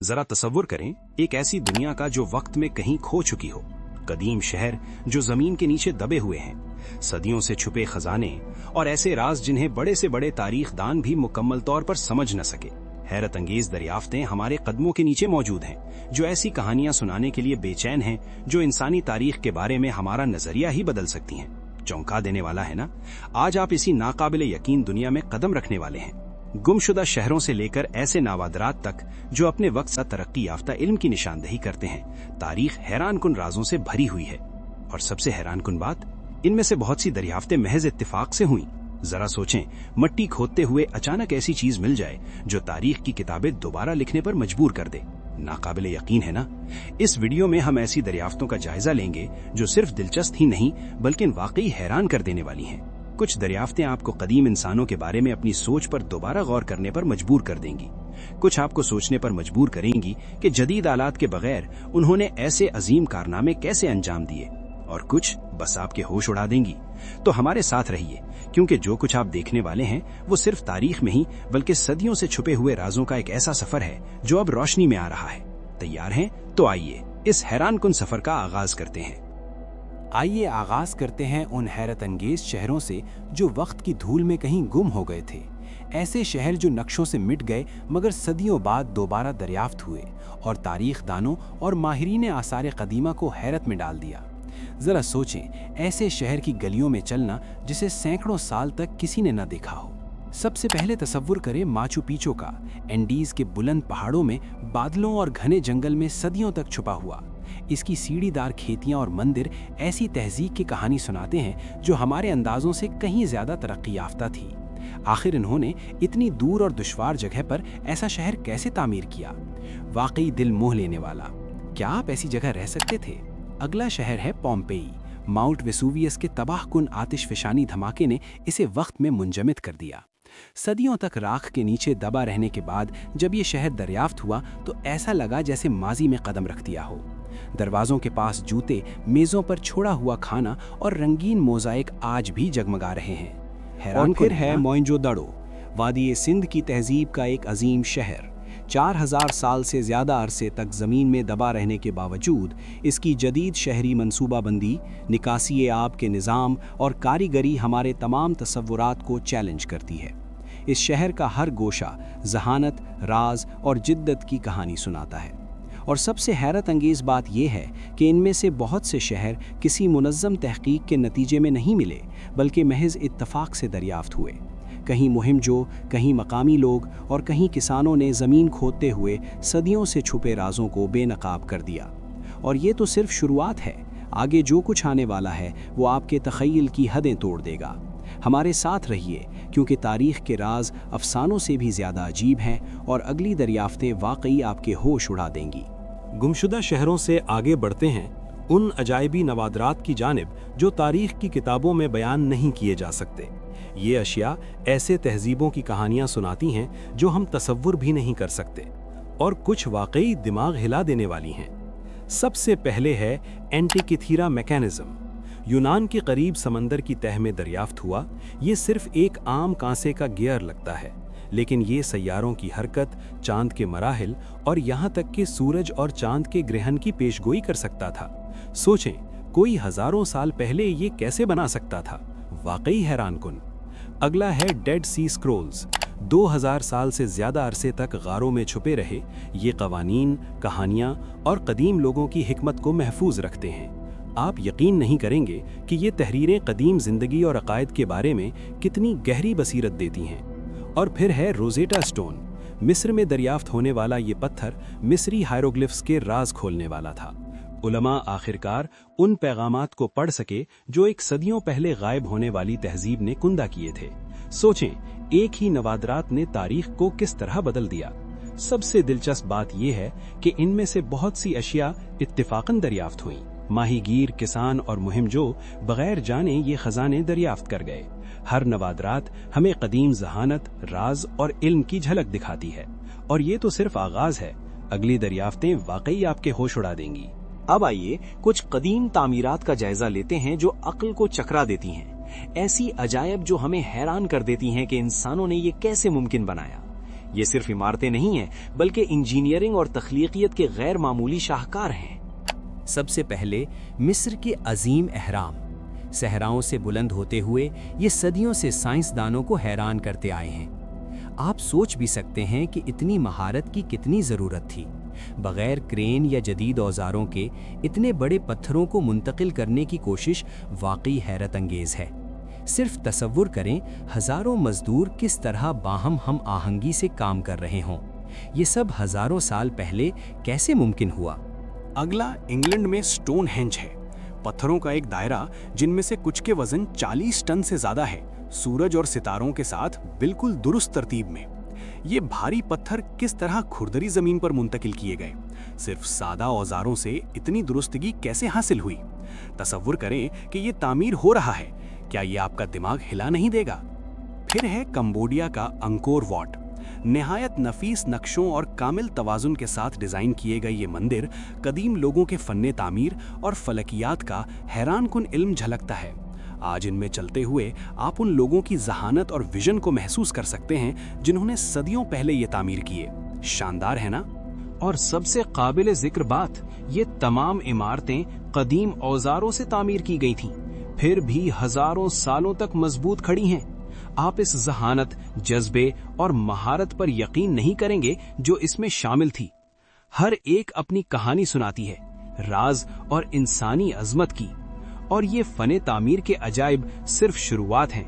जरा तसव्वुर करें एक ऐसी दुनिया का जो वक्त में कहीं खो चुकी हो, कदीम शहर जो जमीन के नीचे दबे हुए हैं, सदियों से छुपे खजाने और ऐसे राज जिन्हें बड़े से बड़े तारीख दान भी मुकम्मल तौर पर समझ न सके। हैरत अंगेज दरियाफ्तें हमारे कदमों के नीचे मौजूद हैं, जो ऐसी कहानियां सुनाने के लिए बेचैन हैं जो इंसानी तारीख के बारे में हमारा नजरिया ही बदल सकती हैं। चौंका देने वाला है ना? आज आप इसी नाकाबिले यकीन दुनिया में कदम रखने वाले हैं। गुमशुदा शहरों से लेकर ऐसे नावादरात तक जो अपने वक्त से तरक्की याफ्ता इल्म की निशानदही करते हैं, तारीख हैरान कुन राजों से भरी हुई है। और सबसे हैरान कुन बात, इनमें से बहुत सी दरियाफ्तें महज इत्तिफाक से हुई। जरा सोचें, मट्टी खोदते हुए अचानक ऐसी चीज मिल जाए जो तारीख की किताबें दोबारा लिखने पर मजबूर कर दे। नाकाबिले यकीन है ना? इस वीडियो में हम ऐसी दरियाफ्तों का जायजा लेंगे जो सिर्फ दिलचस्प ही नहीं बल्कि वाकई हैरान कर देने वाली हैं। कुछ दरियाफ्तें आपको कदीम इंसानों के बारे में अपनी सोच पर दोबारा गौर करने पर मजबूर कर देंगी। कुछ आपको सोचने पर मजबूर करेंगी कि जदीद आलात के बगैर उन्होंने ऐसे अजीम कारनामे कैसे अंजाम दिए, और कुछ बस आपके होश उड़ा देंगी। तो हमारे साथ रहिए, क्योंकि जो कुछ आप देखने वाले हैं वो सिर्फ तारीख में ही बल्कि सदियों से छुपे हुए राजों का एक ऐसा सफर है जो अब रोशनी में आ रहा है। तैयार हैं? तो आइए इस हैरान कुन सफर का आगाज करते हैं। आइए आगाज करते हैं उन हैरत अंगेज शहरों से जो वक्त की धूल में कहीं गुम हो गए थे। ऐसे शहर जो नक्शों से मिट गए मगर सदियों बाद दोबारा दरियाफ्त हुए और तारीख दानों और माहिरीन आसार कदीमा को हैरत में डाल दिया। जरा सोचें, ऐसे शहर की गलियों में चलना जिसे सैकड़ों साल तक किसी ने न देखा हो। सबसे पहले तसव्वुर करें माचू पिचू का, एंडीज के बुलंद पहाड़ों में बादलों और घने जंगल में सदियों तक छुपा हुआ। इसकी सीढ़ीदार खेतियां और मंदिर ऐसी तहजीब की कहानी सुनाते हैं जो हमारे अंदाजों से कहीं ज्यादा तरक्की याफ्ता थी। आखिर इन्होंने इतनी दूर और दुश्वार जगह पर ऐसा शहर कैसे तामीर किया? वाकई दिल मोह लेने वाला। क्या आप ऐसी जगह रह सकते थे? अगला शहर है पोम्पेई। माउंट वेसुवियस के तबाहकुन आतिशफशानी धमाके ने इसे वक्त में मुंजमद कर दिया। सदियों तक राख के नीचे दबा रहने के बाद जब ये शहर दरियाफ्त हुआ तो ऐसा लगा जैसे माजी में कदम रख दिया हो। दरवाजों के पास जूते, मेजों पर छोड़ा हुआ खाना और रंगीन मोज़ाइक आज भी जगमगा रहे हैं। हैरान फिर है मोइंजोदड़ो, वादी सिंध की तहजीब का एक अजीम शहर। 4000 साल से ज़्यादा अरसे तक ज़मीन में दबा रहने के बावजूद इसकी जदीद शहरी मनसूबाबंदी, निकासी आब के निज़ाम और कारीगरी हमारे तमाम तसव्वुरात को चैलेंज करती है। इस शहर का हर गोशा जहानत, राज और जिद्दत की कहानी सुनाता है। और सबसे हैरत अंगेज़ बात यह है कि इनमें से बहुत से शहर किसी मुनज़्ज़म तहकीक के नतीजे में नहीं मिले बल्कि महज इत्तफाक से दरियाफ्त हुए। कहीं मुहिम जो, कहीं मकामी लोग और कहीं किसानों ने ज़मीन खोदते हुए सदियों से छुपे राजों को बेनकाब कर दिया। और ये तो सिर्फ शुरुआत है, आगे जो कुछ आने वाला है वो आपके तख़य्युल की हदें तोड़ देगा। हमारे साथ रहिए, क्योंकि तारीख़ के राज अफसानों से भी ज़्यादा अजीब हैं और अगली दरियाफ्तें वाकई आपके होश उड़ा देंगी। गुमशुदा शहरों से आगे बढ़ते हैं उन अजायबी नवादरात की जानिब जो तारीख की किताबों में बयान नहीं किए जा सकते। ये अशिया ऐसे तहजीबों की कहानियां सुनाती हैं जो हम तसव्वुर भी नहीं कर सकते, और कुछ वाकई दिमाग हिला देने वाली हैं। सबसे पहले है एंटिकिथीरा मैकेनिज्म। यूनान के करीब समंदर की तह में दरियाफ्त हुआ। ये सिर्फ एक आम कांसे का गियर लगता है, लेकिन ये सैयारों की हरकत, चांद के मराहिल और यहाँ तक कि सूरज और चांद के ग्रहण की पेशगोई कर सकता था। सोचें, कोई हजारों साल पहले ये कैसे बना सकता था? वाकई हैरान कुन। अगला है डेड सी स्क्रोल्स। 2000 साल से ज्यादा अरसे तक गारों में छुपे रहे ये कवानीन, कहानियाँ और कदीम लोगों की हिकमत को महफूज रखते हैं। आप यकीन नहीं करेंगे कि ये तहरीरें कदीम जिंदगी और अकायद के बारे में कितनी गहरी बसीरत देती हैं। और फिर है रोजेटा स्टोन। मिस्र में दरियाफ्त होने वाला ये पत्थर मिस्री हायरोग्लिफ्स के राज खोलने वाला था। उलमा आखिरकार उन पैगामात को पढ़ सके जो एक सदियों पहले गायब होने वाली तहजीब ने कुंदा किए थे। सोचें, एक ही नवादरात ने तारीख को किस तरह बदल दिया। सबसे दिलचस्प बात यह है कि इनमें से बहुत सी अशिया इत्तिफाकन दरियाफ्त हुई। माहीगीर, किसान और मुहिम जो बगैर जाने ये खजाने दरियाफ्त कर गए। हर नवादरात हमें कदीम जहानत, राज और इल्म की झलक दिखाती है। और ये तो सिर्फ आगाज है, अगली दरियाफ्तें वाकई आपके होश उड़ा देंगी। अब आइए कुछ कदीम तामीरात का जायजा लेते हैं जो अक्ल को चकरा देती हैं। ऐसी अजायब जो हमें हैरान कर देती हैं कि इंसानों ने ये कैसे मुमकिन बनाया। یہ صرف عمارتیں نہیں ہیں بلکہ انجینئرنگ اور تخلیقیت کے غیر معمولی شاہکار ہیں۔ سب سے پہلے مصر کے عظیم اہرام، صحراؤں سے بلند ہوتے ہوئے یہ صدیوں سے سائنسدانوں کو حیران کرتے آئے ہیں۔ آپ سوچ بھی سکتے ہیں کہ اتنی مہارت کی کتنی ضرورت تھی۔ بغیر کرین یا جدید اوزاروں کے اتنے بڑے پتھروں کو منتقل کرنے کی کوشش واقعی حیرت انگیز ہے۔ صرف تصور کریں ہزاروں مزدور کس طرح باہم ہم آہنگی سے کام کر رہے ہوں۔ یہ سب ہزاروں سال پہلے کیسے ممکن ہوا؟ اگلا انگلینڈ میں سٹون ہینج ہے، پتھروں کا ایک دائرہ جن میں سے کچھ کے وزن 40 ٹن سے زیادہ ہے، سورج اور ستاروں کے ساتھ بالکل درست ترتیب میں۔ یہ بھاری پتھر کس طرح کھردری زمین پر منتقل کیے گئے؟ صرف سادہ اوزاروں سے اتنی درستگی کیسے حاصل ہوئی؟ تصور کریں کہ یہ تعمیر ہو رہا ہے، کیا یہ آپ کا دماغ ہلا نہیں دے گا؟ پھر ہے کمبوڈیا کا انکور واٹ، نہایت نفیس نقشوں اور کامل توازن کے ساتھ ڈیزائن کیے گئے یہ مندر قدیم لوگوں کے فن تعمیر اور فلکیات کا حیران کن علم جھلکتا ہے۔ آج ان میں چلتے ہوئے آپ ان لوگوں کی ذہانت اور ویژن کو محسوس کر سکتے ہیں جنہوں نے صدیوں پہلے یہ تعمیر کیے۔ شاندار ہے نا؟ اور سب سے قابل ذکر بات، یہ تمام عمارتیں قدیم اوزاروں سے تعمیر کی گئی تھیں، پھر بھی ہزاروں سالوں تک مضبوط کھڑی ہیں۔ آپ اس ذہانت، جذبے اور مہارت پر یقین نہیں کریں گے جو اس میں شامل تھی۔ ہر ایک اپنی کہانی سناتی ہے، راز اور انسانی عظمت کی، اور یہ فن تعمیر کے عجائب صرف شروعات ہیں۔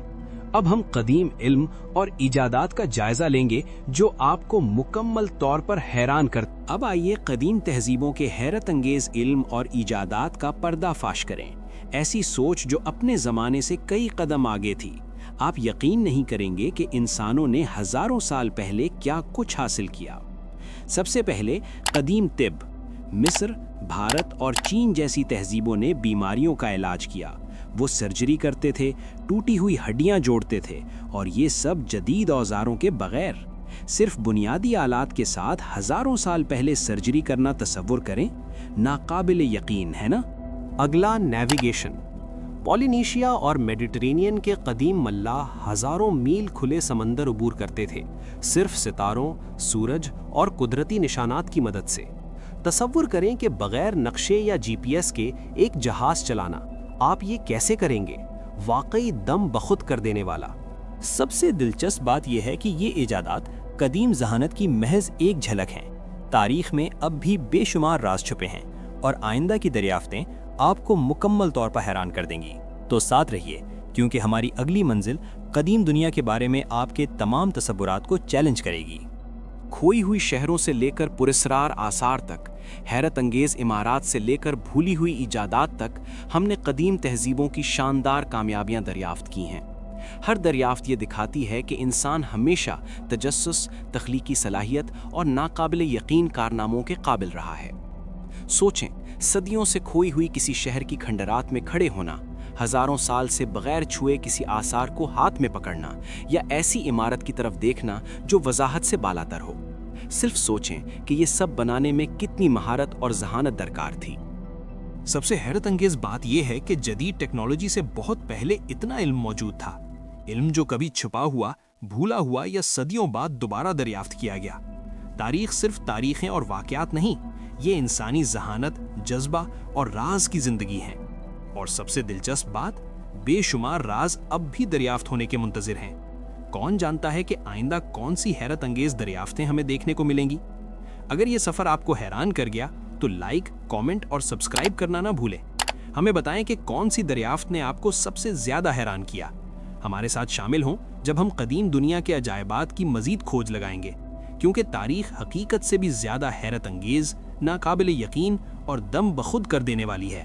اب ہم قدیم علم اور ایجادات کا جائزہ لیں گے جو آپ کو مکمل طور پر حیران کر۔ اب آئیے قدیم تہذیبوں کے حیرت انگیز علم اور ایجادات کا پردہ فاش کریں، ایسی سوچ جو اپنے زمانے سے کئی قدم آگے تھی۔ آپ یقین نہیں کریں گے کہ انسانوں نے ہزاروں سال پہلے کیا کچھ حاصل کیا۔ سب سے پہلے قدیم طب، مصر، بھارت اور چین جیسی تہذیبوں نے بیماریوں کا علاج کیا۔ وہ سرجری کرتے تھے، ٹوٹی ہوئی ہڈیاں جوڑتے تھے، اور یہ سب جدید اوزاروں کے بغیر۔ صرف بنیادی آلات کے ساتھ ہزاروں سال پہلے سرجری کرنا تصور کریں، ناقابل یقین ہے نا؟ اگلا نیویگیشن۔ پولینیشیا اور میڈیٹرینین کے قدیم ملاح ہزاروں میل کھلے سمندر عبور کرتے تھے، صرف ستاروں، سورج اور قدرتی نشانات کی مدد سے۔ تصور کریں کہ بغیر نقشے یا جی پی ایس کے ایک جہاز چلانا، آپ یہ کیسے کریں گے؟ واقعی دم بخود کر دینے والا۔ سب سے دلچسپ بات یہ ہے کہ یہ ایجادات قدیم ذہانت کی محض ایک جھلک ہیں۔ تاریخ میں اب بھی بے شمار راز چھپے ہیں، اور آئندہ کی دریافتیں آپ کو مکمل طور پر حیران کر دیں گی۔ تو ساتھ رہیے، کیونکہ ہماری اگلی منزل قدیم دنیا کے بارے میں آپ کے تمام تصورات کو چیلنج کرے گی۔ کھوئی ہوئی شہروں سے لے کر پراسرار آثار تک، حیرت انگیز عمارات سے لے کر بھولی ہوئی ایجادات تک، ہم نے قدیم تہذیبوں کی شاندار کامیابیاں دریافت کی ہیں۔ ہر دریافت یہ دکھاتی ہے کہ انسان ہمیشہ تجسس، تخلیقی صلاحیت اور ناقابل یقین کارناموں کے قابل رہا ہے۔ سوچیں، صدیوں سے کھوئی ہوئی کسی شہر کی کھنڈرات میں کھڑے ہونا، ہزاروں سال سے بغیر چھوئے کسی آثار کو ہاتھ میں پکڑنا، یا ایسی عمارت کی طرف دیکھنا جو وضاحت سے بالاتر ہو۔ صرف سوچیں کہ یہ سب بنانے میں کتنی مہارت اور ذہانت درکار تھی۔ سب سے حیرت انگیز بات یہ ہے کہ جدید ٹیکنالوجی سے بہت پہلے اتنا علم موجود تھا، علم جو کبھی چھپا ہوا، بھولا ہوا یا صدیوں بعد دوبارہ دریافت کیا گیا۔ تاریخ صرف تاریخیں اور واقعات نہیں، یہ انسانی ذہانت، جذبہ اور راز کی زندگی ہے۔ اور سب سے دلچسپ بات، بے شمار راز اب بھی دریافت ہونے کے منتظر ہیں۔ کون جانتا ہے کہ آئندہ کون سی حیرت انگیز دریافتیں ہمیں دیکھنے کو ملیں گی؟ اگر یہ سفر آپ کو حیران کر گیا تو لائک، کامنٹ اور سبسکرائب کرنا نہ بھولیں۔ ہمیں بتائیں کہ کون سی دریافت نے آپ کو سب سے زیادہ حیران کیا۔ ہمارے ساتھ شامل ہوں جب ہم قدیم دنیا کے عجائبات کی مزید کھوج لگائیں گے، کیونکہ تاریخ حقیقت سے بھی زیادہ حیرت انگیز، ناقابل یقین اور دم بخود کر دینے والی ہے۔